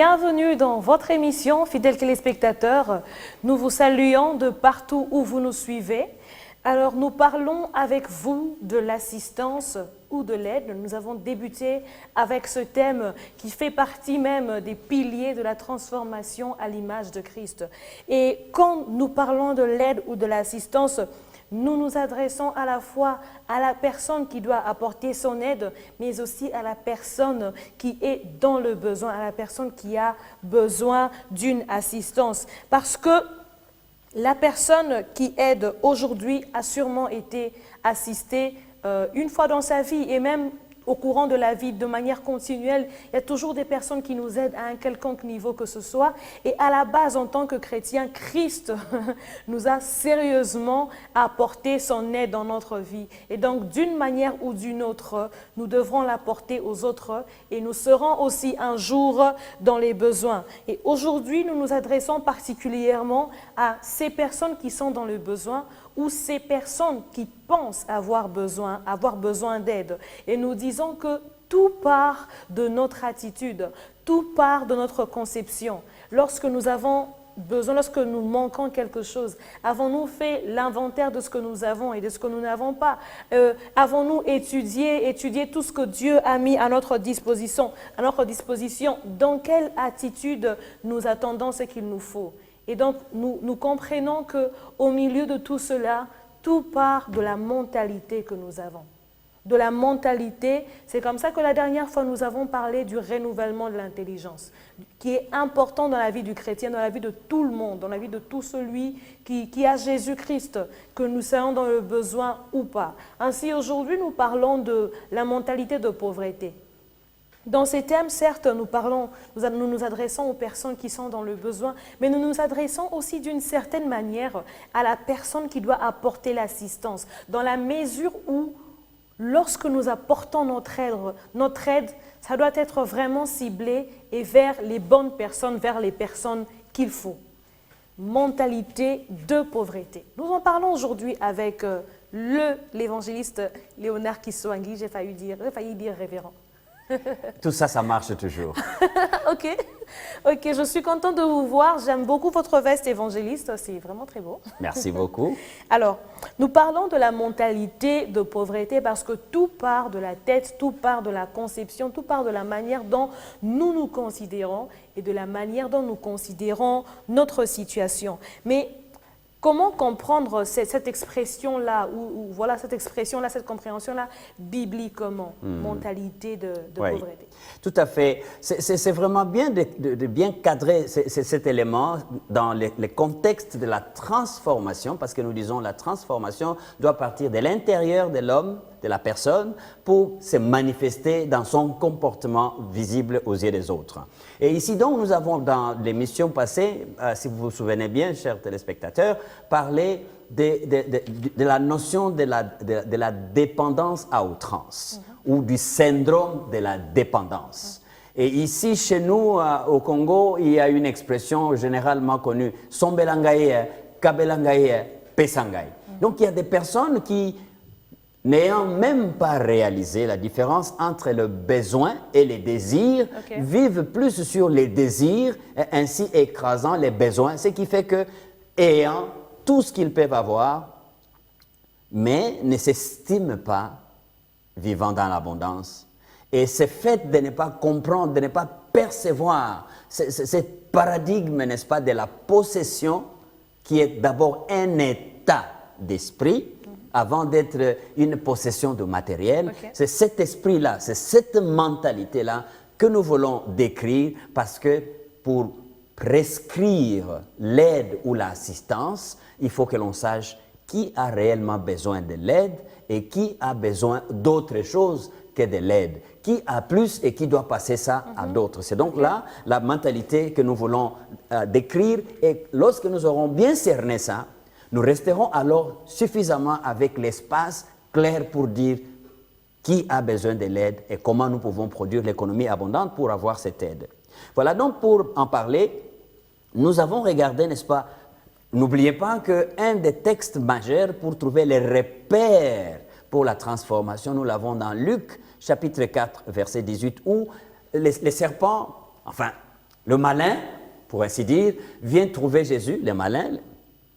bienvenue dans votre émission, fidèles téléspectateurs. Nous vous saluons de partout où vous nous suivez. Alors, nous parlons avec vous de l'assistance ou de l'aide. Nous avons débuté avec ce thème qui fait partie même des piliers de la transformation à l'image de Christ. Et quand nous parlons de l'aide ou de l'assistance, nous nous adressons à la fois à la personne qui doit apporter son aide, mais aussi à la personne qui est dans le besoin, à la personne qui a besoin d'une assistance. Parce que la personne qui aide aujourd'hui a sûrement été assistée une fois dans sa vie et même au courant de la vie, de manière continuelle. Il y a toujours des personnes qui nous aident à un quelconque niveau que ce soit. Et à la base, en tant que chrétien, Christ nous a sérieusement apporté son aide dans notre vie. Et donc, d'une manière ou d'une autre, nous devrons l'apporter aux autres et nous serons aussi un jour dans les besoins. Et aujourd'hui, nous nous adressons particulièrement à ces personnes qui sont dans le besoin ou ces personnes qui pensent avoir besoin d'aide. Et nous disons que tout part de notre attitude, tout part de notre conception. Lorsque nous avons besoin, lorsque nous manquons quelque chose, avons-nous fait l'inventaire de ce que nous avons et de ce que nous n'avons pas? Avons-nous étudié tout ce que Dieu a mis à notre disposition? Dans quelle attitude nous attendons ce qu'il nous faut? Et donc, nous comprenons qu'au milieu de tout cela, tout part de la mentalité que nous avons. De la mentalité, c'est comme ça que la dernière fois, nous avons parlé du renouvellement de l'intelligence, qui est important dans la vie du chrétien, dans la vie de tout le monde, dans la vie de tout celui qui a Jésus-Christ, que nous soyons dans le besoin ou pas. Ainsi, aujourd'hui, nous parlons de la mentalité de pauvreté. Dans ces thèmes, certes, nous nous adressons aux personnes qui sont dans le besoin, mais nous nous adressons aussi d'une certaine manière à la personne qui doit apporter l'assistance, dans la mesure où, lorsque nous apportons notre aide, ça doit être vraiment ciblé et vers les bonnes personnes, vers les personnes qu'il faut. Mentalité de pauvreté. Nous en parlons aujourd'hui avec l'évangéliste Léonard Kissoangui, j'ai failli dire révérend. Tout ça, ça marche toujours. Ok, je suis contente de vous voir. J'aime beaucoup votre veste évangéliste, c'est vraiment très beau. Merci beaucoup. Alors, nous parlons de la mentalité de pauvreté parce que tout part de la tête, tout part de la conception, tout part de la manière dont nous nous considérons et de la manière dont nous considérons notre situation. Mais comment comprendre cette expression-là, ou voilà cette expression-là, cette compréhension-là, bibliquement, mentalité de pauvreté? Tout à fait. C'est vraiment bien de bien cadrer cet élément dans le contexte de la transformation, parce que nous disons la transformation doit partir de l'intérieur de l'homme, de la personne, pour se manifester dans son comportement visible aux yeux des autres. Et ici donc, nous avons dans l'émission passée, si vous vous souvenez bien, chers téléspectateurs, parlé de la notion de la dépendance à outrance, ou du syndrome de la dépendance. Et ici, chez nous, au Congo, il y a une expression généralement connue, Sombelangaye, Kabelangaye, Pesangaye. Donc, il y a des personnes qui, n'ayant même pas réalisé la différence entre le besoin et les désirs, vivent plus sur les désirs, et ainsi écrasant les besoins, ce qui fait que, ayant tout ce qu'ils peuvent avoir, mais ne s'estiment pas vivant dans l'abondance. Et ce fait de ne pas comprendre, de ne pas percevoir ce paradigme, n'est-ce pas, de la possession, qui est d'abord un état d'esprit, avant d'être une possession de matériel. C'est cet esprit-là, c'est cette mentalité-là que nous voulons décrire, parce que pour prescrire l'aide ou l'assistance, il faut que l'on sache qui a réellement besoin de l'aide et qui a besoin d'autre chose que de l'aide. Qui a plus et qui doit passer ça à d'autres. C'est donc là la mentalité que nous voulons décrire, et lorsque nous aurons bien cerné ça, nous resterons alors suffisamment avec l'espace clair pour dire qui a besoin de l'aide et comment nous pouvons produire l'économie abondante pour avoir cette aide. Voilà donc pour en parler, nous avons regardé, n'est-ce pas, n'oubliez pas qu'un des textes majeurs pour trouver les repères pour la transformation, nous l'avons dans Luc chapitre 4, verset 18, où les serpents, enfin, Le malin, pour ainsi dire, vient trouver Jésus, le malin,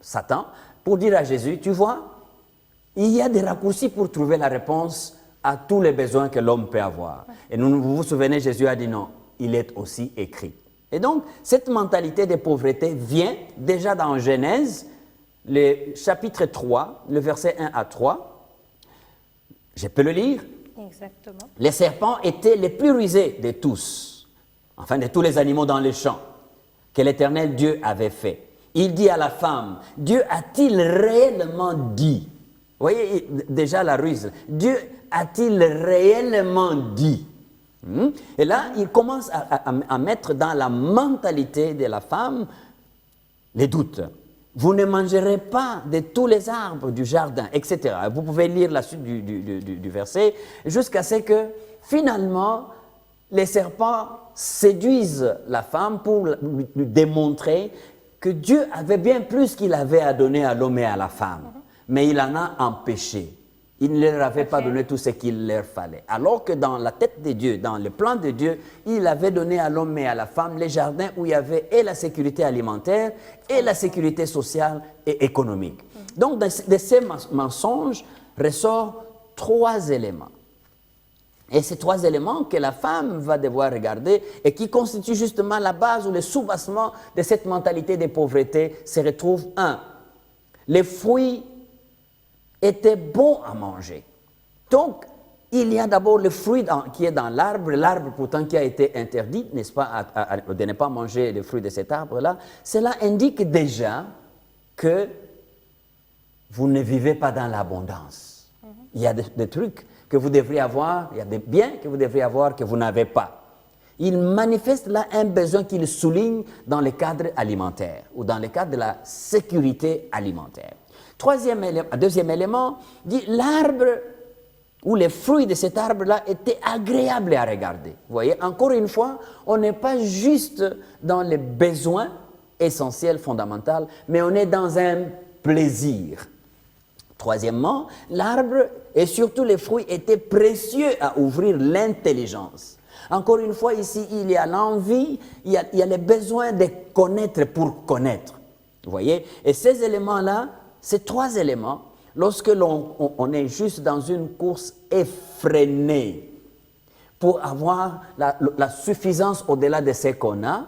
Satan, pour dire à Jésus, tu vois, il y a des raccourcis pour trouver la réponse à tous les besoins que l'homme peut avoir. Et vous vous souvenez, Jésus a dit non, il est aussi écrit. Et donc, cette mentalité de pauvreté vient déjà dans Genèse, le chapitre 3, le verset 1 à 3. Je peux le lire. Exactement. Les serpents étaient les plus rusés de tous, enfin de tous les animaux dans les champs, que l'Éternel Dieu avait fait. Il dit à la femme, Dieu a-t-il réellement dit? Vous voyez déjà la ruse. Dieu a-t-il réellement dit? Et là, il commence à mettre dans la mentalité de la femme les doutes. Vous ne mangerez pas de tous les arbres du jardin, etc. Vous pouvez lire la suite du verset, jusqu'à ce que, finalement, les serpents séduisent la femme pour lui démontrer que Dieu avait bien plus qu'il avait à donner à l'homme et à la femme. Mais il en a empêché. Il ne leur avait pas donné tout ce qu'il leur fallait. Alors que dans la tête de Dieu, dans le plan de Dieu, il avait donné à l'homme et à la femme les jardins où il y avait et la sécurité alimentaire et la sécurité sociale et économique. Donc, de ces mensonges ressortent 3 éléments. Et ces 3 éléments que la femme va devoir regarder et qui constituent justement la base ou le soubassement de cette mentalité de pauvreté se retrouvent. 1. Les fruits était bon à manger. Donc, il y a d'abord le fruit qui est dans l'arbre pourtant qui a été interdit, n'est-ce pas, de ne pas manger le fruit de cet arbre-là. Cela indique déjà que vous ne vivez pas dans l'abondance. Il y a des trucs que vous devriez avoir, il y a des biens que vous devriez avoir que vous n'avez pas. Il manifeste là un besoin qu'il souligne dans le cadre alimentaire ou dans le cadre de la sécurité alimentaire. Deuxième élément, dit l'arbre ou les fruits de cet arbre-là étaient agréables à regarder. Vous voyez, encore une fois, on n'est pas juste dans les besoins essentiels, fondamentaux, mais on est dans un plaisir. Troisièmement, l'arbre et surtout les fruits étaient précieux à ouvrir l'intelligence. Encore une fois, ici, il y a l'envie, il y a le besoin de connaître pour connaître. Vous voyez? Et ces éléments-là, ces 3 éléments, lorsque on est juste dans une course effrénée pour avoir la suffisance au-delà de ce qu'on a,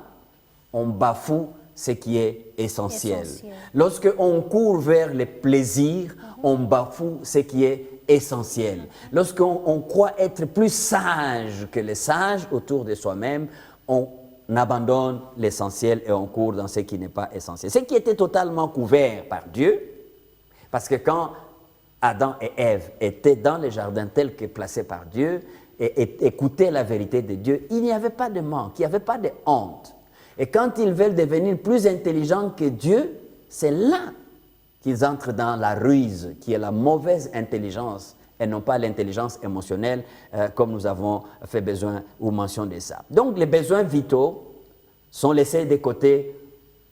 on bafoue ce qui est essentiel. Lorsque on court vers les plaisirs, on bafoue ce qui est essentiel. Lorsqu'on croit être plus sage que les sages autour de soi-même, on abandonne l'essentiel et on court dans ce qui n'est pas essentiel. Ce qui était totalement couvert par Dieu, parce que quand Adam et Ève étaient dans le jardin tel que placé par Dieu et écoutaient la vérité de Dieu, il n'y avait pas de manque, il n'y avait pas de honte. Et quand ils veulent devenir plus intelligents que Dieu, c'est là qu'ils entrent dans la ruse, qui est la mauvaise intelligence, et non pas l'intelligence émotionnelle, comme nous avons fait besoin ou mention de ça. Donc, les besoins vitaux sont laissés de côté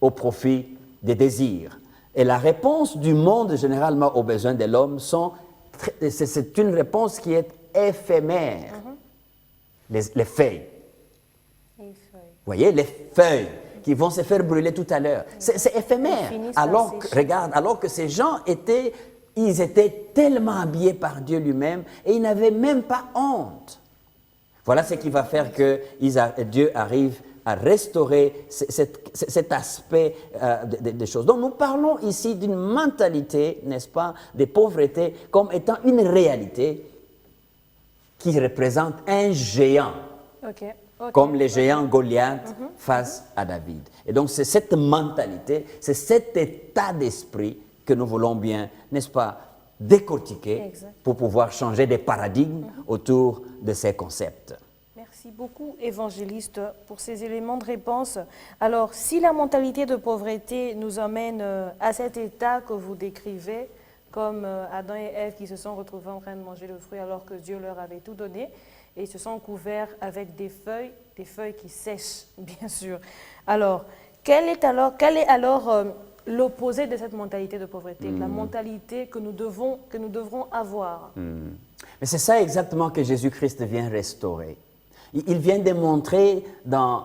au profit des désirs. Et la réponse du monde, généralement, aux besoins de l'homme, c'est une réponse qui est éphémère. Les feuilles. Vous voyez, les feuilles qui vont se faire brûler tout à l'heure. C'est éphémère. Alors que ces gens étaient tellement habillés par Dieu lui-même et ils n'avaient même pas honte. Voilà ce qui va faire que Dieu arrive à restaurer cet aspect des choses. Donc nous parlons ici d'une mentalité, n'est-ce pas, de pauvreté comme étant une réalité qui représente un géant, comme les géants Goliath face à David. Et donc c'est cette mentalité, c'est cet état d'esprit que nous voulons bien, n'est-ce pas, décortiquer pour pouvoir changer des paradigmes autour de ces concepts. Merci beaucoup, évangéliste, pour ces éléments de réponse. Alors, si la mentalité de pauvreté nous emmène à cet état que vous décrivez, comme Adam et Ève qui se sont retrouvés en train de manger le fruit alors que Dieu leur avait tout donné, et ils se sont couverts avec des feuilles qui sèchent, bien sûr. Alors, quel est alors l'opposé de cette mentalité de pauvreté, la mentalité que nous devrons avoir? Mais c'est ça exactement que Jésus-Christ vient restaurer. Il vient démontrer dans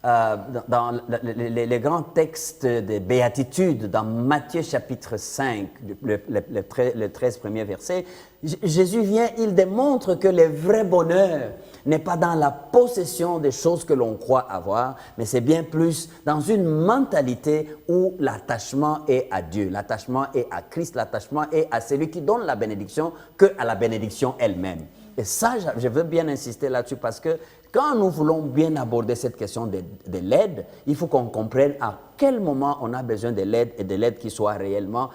dans les grands textes des béatitudes, dans Matthieu chapitre 5, le 13 premiers versets, Jésus vient, il démontre que le vrai bonheur n'est pas dans la possession des choses que l'on croit avoir, mais c'est bien plus dans une mentalité où l'attachement est à Dieu, l'attachement est à Christ, l'attachement est à celui qui donne la bénédiction qu'à la bénédiction elle-même. Et ça, je veux bien insister là-dessus parce que quand nous voulons bien aborder cette question de l'aide, il faut qu'on comprenne à quel moment on a besoin de l'aide et de l'aide qui soit réellement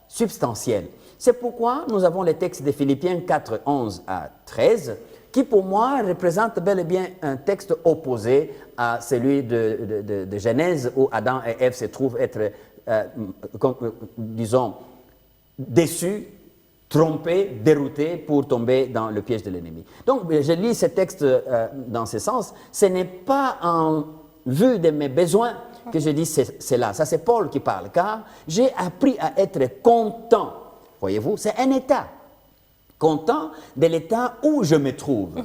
substantielle. C'est pourquoi nous avons les textes de Philippiens 4, 11 à 13, qui pour moi représentent bel et bien un texte opposé à celui de Genèse où Adam et Ève se trouvent être, disons, déçus, trompés, déroutés pour tomber dans le piège de l'ennemi. Donc, je lis ce texte dans ce sens. Ce n'est pas en vue de mes besoins que je dis cela. Ça, c'est Paul qui parle, car j'ai appris à être content. Voyez-vous, c'est un état. Content de l'état où je me trouve.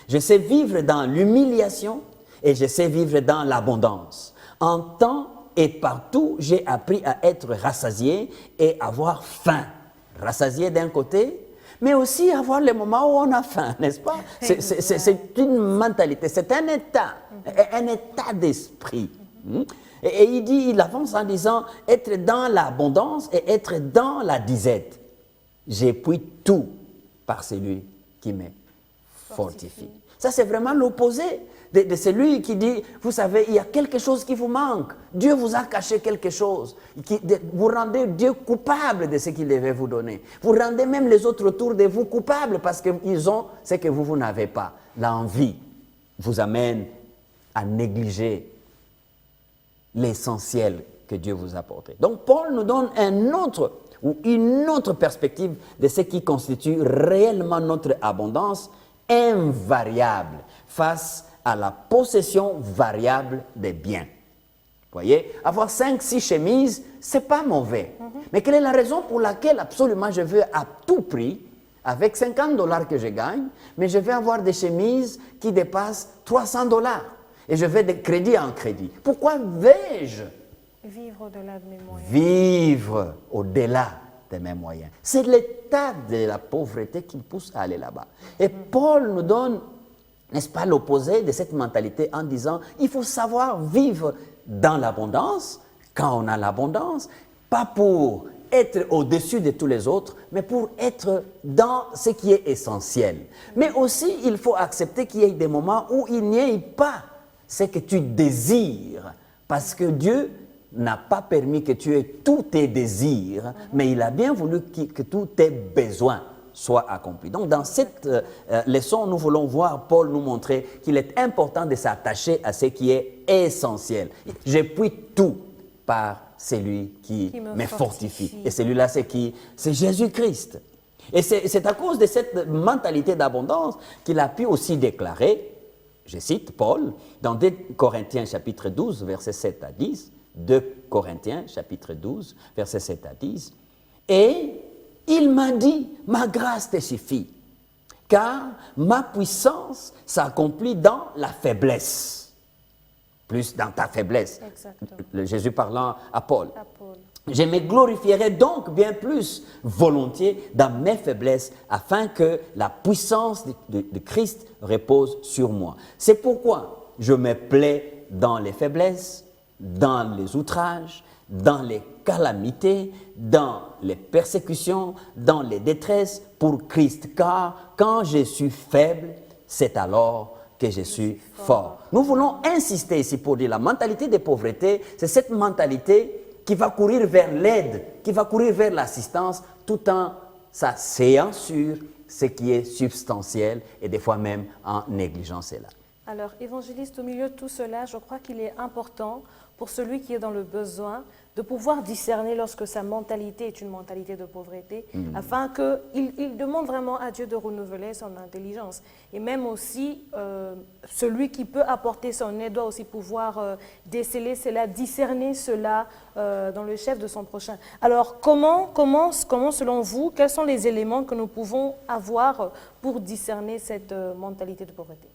Je sais vivre dans l'humiliation et je sais vivre dans l'abondance. En temps et partout, j'ai appris à être rassasié et avoir faim. Rassasié d'un côté, mais aussi avoir les moments où on a faim, n'est-ce pas? C'est une mentalité, c'est un état d'esprit. Et il avance en disant être dans l'abondance et être dans la disette. J'appuie tout par celui qui me fortifie. Ça, c'est vraiment l'opposé de celui qui dit, vous savez, il y a quelque chose qui vous manque. Dieu vous a caché quelque chose. Vous rendez Dieu coupable de ce qu'il devait vous donner. Vous rendez même les autres autour de vous coupables parce qu'ils ont ce que vous n'avez pas. L'envie vous amène à négliger l'essentiel que Dieu vous a apporté. Donc, Paul nous donne une autre perspective de ce qui constitue réellement notre abondance invariable face à la possession variable des biens. Vous voyez, avoir 5-6 chemises, ce n'est pas mauvais. Mais quelle est la raison pour laquelle absolument je veux à tout prix, avec $50 que je gagne, mais je vais avoir des chemises qui dépassent $300 et je vais de crédit en crédit. Pourquoi vais-je vivre au-delà de mes moyens? Vivre au-delà de mes moyens. C'est l'état de la pauvreté qui me pousse à aller là-bas. Et Paul nous donne, n'est-ce pas, l'opposé de cette mentalité en disant, il faut savoir vivre dans l'abondance, quand on a l'abondance, pas pour être au-dessus de tous les autres, mais pour être dans ce qui est essentiel. Mais aussi, il faut accepter qu'il y ait des moments où il n'y ait pas ce que tu désires, parce que Dieu n'a pas permis que tu aies tous tes désirs, mais il a bien voulu que tous tes besoins soient accomplis. Donc, dans cette leçon, nous voulons voir Paul nous montrer qu'il est important de s'attacher à ce qui est essentiel. J'appuie tout par celui qui me fortifie. Et celui-là, c'est qui? C'est Jésus-Christ. Et c'est à cause de cette mentalité d'abondance qu'il a pu aussi déclarer, je cite Paul, dans 2 Corinthiens chapitre 12, versets 7 à 10, 2 Corinthiens, chapitre 12, versets 7 à 10. Et il m'a dit, ma grâce te suffit, car ma puissance s'accomplit dans la faiblesse. Plus dans ta faiblesse. Exactement. Jésus parlant à Paul. Je me glorifierai donc bien plus volontiers dans mes faiblesses, afin que la puissance de Christ repose sur moi. C'est pourquoi je me plais dans les faiblesses, dans les outrages, dans les calamités, dans les persécutions, dans les détresses pour Christ. Car quand je suis faible, c'est alors que je suis fort. Nous voulons insister ici pour dire la mentalité de pauvreté, c'est cette mentalité qui va courir vers l'aide, qui va courir vers l'assistance, tout en s'asseyant sur ce qui est substantiel et des fois même en négligeant cela. Alors, évangéliste, au milieu de tout cela, je crois qu'il est important pour celui qui est dans le besoin de pouvoir discerner lorsque sa mentalité est une mentalité de pauvreté, afin qu'il demande vraiment à Dieu de renouveler son intelligence. Et même aussi, celui qui peut apporter son aide doit aussi pouvoir déceler cela, discerner cela dans le chef de son prochain. Alors, comment, selon vous, quels sont les éléments que nous pouvons avoir pour discerner cette mentalité de pauvreté?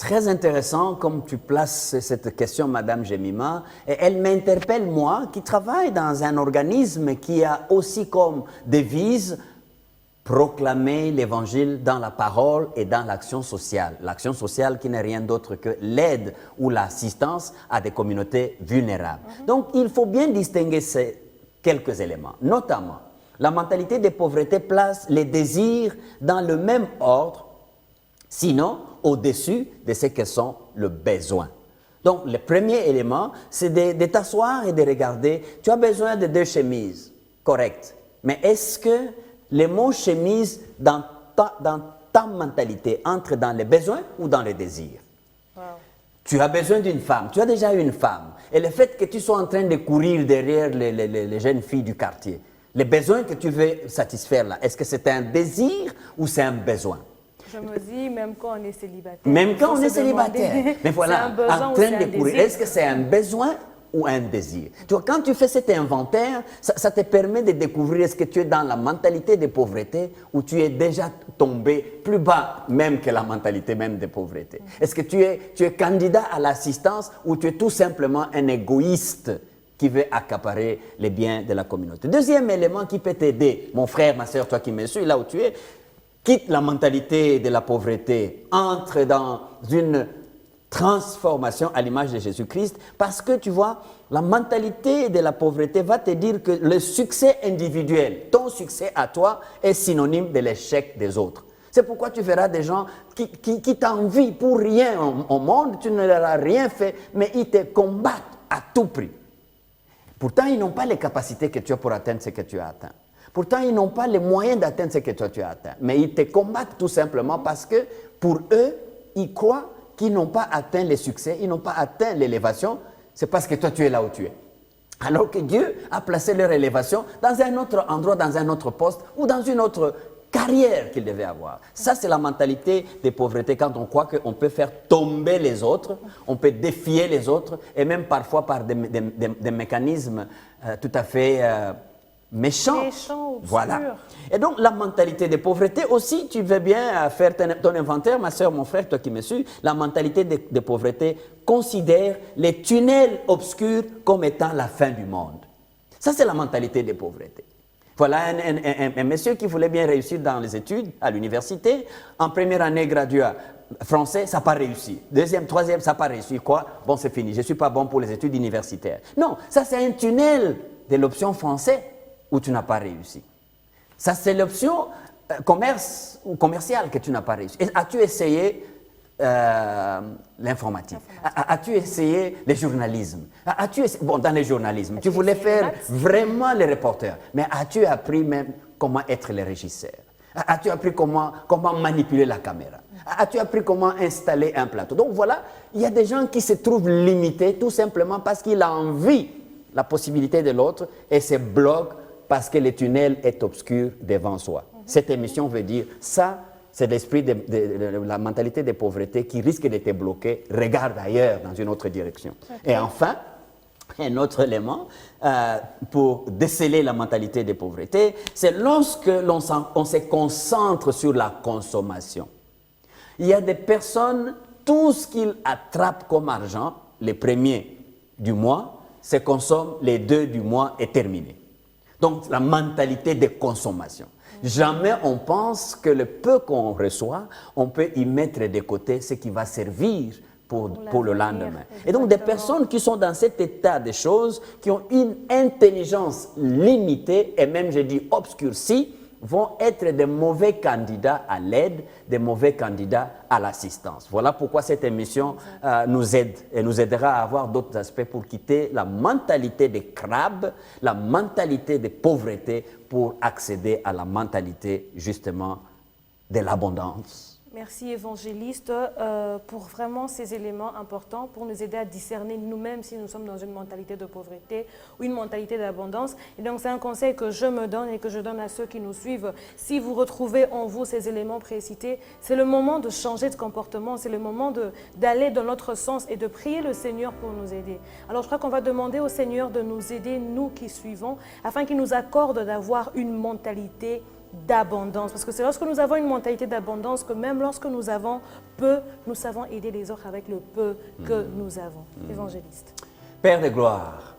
très intéressant comme tu places cette question, Madame Jemima. Et elle m'interpelle, moi, qui travaille dans un organisme qui a aussi comme devise proclamer l'évangile dans la parole et dans l'action sociale. L'action sociale qui n'est rien d'autre que l'aide ou l'assistance à des communautés vulnérables. Donc, il faut bien distinguer ces quelques éléments. Notamment, la mentalité de pauvreté place les désirs dans le même ordre, sinon au-dessus de ce que sont le besoin. Donc, le premier élément, c'est de t'asseoir et de regarder. Tu as besoin de 2 chemises, correct. Mais est-ce que les mots chemise dans ta mentalité entre dans les besoins ou dans les désirs? Wow. Tu as besoin d'une femme, tu as déjà une femme. Et le fait que tu sois en train de courir derrière les jeunes filles du quartier, les besoins que tu veux satisfaire là, est-ce que c'est un désir ou c'est un besoin? Je me dis, même quand on est célibataire. Même quand on est célibataire. Mais voilà, en train de courir, est-ce que c'est un besoin ou un désir? Tu vois, quand tu fais cet inventaire, ça te permet de découvrir est-ce que tu es dans la mentalité de pauvreté ou tu es déjà tombé plus bas même que la mentalité même de pauvreté. Est-ce que tu es candidat à l'assistance ou tu es tout simplement un égoïste qui veut accaparer les biens de la communauté? Deuxième élément qui peut t'aider, mon frère, ma soeur, toi qui me suis, là où tu es, quitte la mentalité de la pauvreté, entre dans une transformation à l'image de Jésus-Christ, parce que tu vois, la mentalité de la pauvreté va te dire que le succès individuel, ton succès à toi, est synonyme de l'échec des autres. C'est pourquoi tu verras des gens qui t'envient pour rien au monde, tu ne leur as rien fait, mais ils te combattent à tout prix. Pourtant, ils n'ont pas les capacités que tu as pour atteindre ce que tu as atteint. Pourtant, ils n'ont pas les moyens d'atteindre ce que toi tu as atteint. Mais ils te combattent tout simplement parce que pour eux, ils croient qu'ils n'ont pas atteint le succès, ils n'ont pas atteint l'élévation, c'est parce que toi tu es là où tu es. Alors que Dieu a placé leur élévation dans un autre endroit, dans un autre poste ou dans une autre carrière qu'ils devaient avoir. Ça, c'est la mentalité des pauvretés quand on croit qu'on peut faire tomber les autres, on peut défier les autres et même parfois par des mécanismes tout à fait méchants. Voilà. Et donc, la mentalité de pauvreté aussi, tu veux bien faire ton inventaire, ma soeur, mon frère, toi qui me suis, la mentalité de pauvreté considère les tunnels obscurs comme étant la fin du monde. Ça, c'est la mentalité de pauvreté. Voilà un monsieur qui voulait bien réussir dans les études à l'université. En première année graduat français, ça n'a pas réussi. Deuxième, troisième, ça n'a pas réussi. Quoi? Bon, c'est fini. Je ne suis pas bon pour les études universitaires. Non, ça, c'est un tunnel de l'option français où tu n'as pas réussi. Ça, c'est l'option commerce ou commerciale que tu n'as pas réussi. As-tu essayé l'informatique? As-tu essayé le journalisme? Bon, dans le journalisme, tu voulais faire vraiment le reporter, mais as-tu appris même comment être le régisseur? As-tu appris comment manipuler la caméra? As-tu appris comment installer un plateau? Donc voilà, il y a des gens qui se trouvent limités tout simplement parce qu'il a envie la possibilité de l'autre et se bloque parce que le tunnel est obscur devant soi. Cette émission veut dire ça, c'est l'esprit de la mentalité de pauvreté qui risque de te bloquer. Regarde ailleurs, dans une autre direction. Okay. Et enfin, un autre élément pour déceler la mentalité de pauvreté, c'est lorsque l'on se concentre sur la consommation. Il y a des personnes, tout ce qu'ils attrapent comme argent, les premiers du mois, se consomment, les 2 du mois est terminé. Donc, la mentalité de consommation. Jamais on pense que le peu qu'on reçoit, on peut y mettre de côté ce qui va servir pour le lendemain. Et donc, des personnes qui sont dans cet état de choses, qui ont une intelligence limitée et même, je dis, obscurcie, vont être des mauvais candidats à l'aide, des mauvais candidats à l'assistance. Voilà pourquoi cette émission nous aide et nous aidera à avoir d'autres aspects pour quitter la mentalité des crabes, la mentalité de pauvreté pour accéder à la mentalité justement de l'abondance. Merci évangéliste pour vraiment ces éléments importants pour nous aider à discerner nous-mêmes si nous sommes dans une mentalité de pauvreté ou une mentalité d'abondance. Et donc c'est un conseil que je me donne et que je donne à ceux qui nous suivent. Si vous retrouvez en vous ces éléments précités, c'est le moment de changer de comportement, c'est le moment d'aller dans l'autre sens et de prier le Seigneur pour nous aider. Alors je crois qu'on va demander au Seigneur de nous aider, nous qui suivons, afin qu'il nous accorde d'avoir une mentalité d'abondance. Parce que c'est lorsque nous avons une mentalité d'abondance que même lorsque nous avons peu, nous savons aider les autres avec le peu que nous avons. Évangéliste. Père de gloire,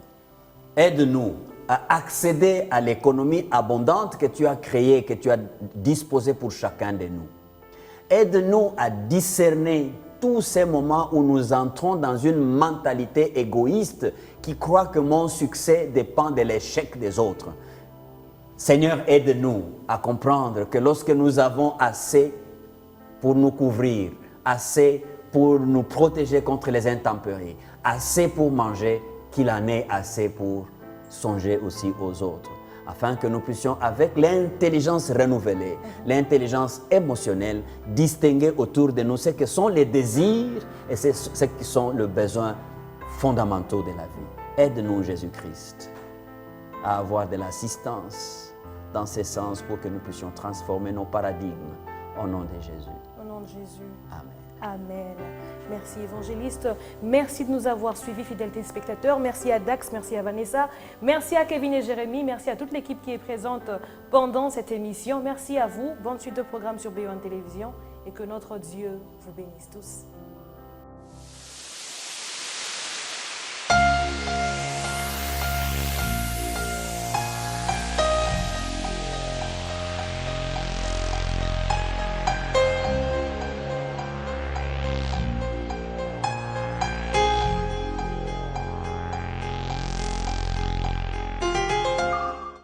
aide-nous à accéder à l'économie abondante que tu as créée, que tu as disposée pour chacun de nous. Aide-nous à discerner tous ces moments où nous entrons dans une mentalité égoïste qui croit que mon succès dépend de l'échec des autres. Seigneur, aide-nous à comprendre que lorsque nous avons assez pour nous couvrir, assez pour nous protéger contre les intempéries, assez pour manger, qu'il en ait assez pour songer aussi aux autres, afin que nous puissions, avec l'intelligence renouvelée, l'intelligence émotionnelle, distinguer autour de nous ce que sont les désirs et ce qui sont les besoins fondamentaux de la vie. Aide-nous, Jésus-Christ, à avoir de l'assistance dans ce sens pour que nous puissions transformer nos paradigmes au nom de Jésus. Au nom de Jésus. Amen. Amen. Merci évangéliste. Merci de nous avoir suivis, fidèles téléspectateurs. Merci à Dax, merci à Vanessa, merci à Kevin et Jérémy, merci à toute l'équipe qui est présente pendant cette émission. Merci à vous. Bonne suite de programme sur B1 Télévision et que notre Dieu vous bénisse tous.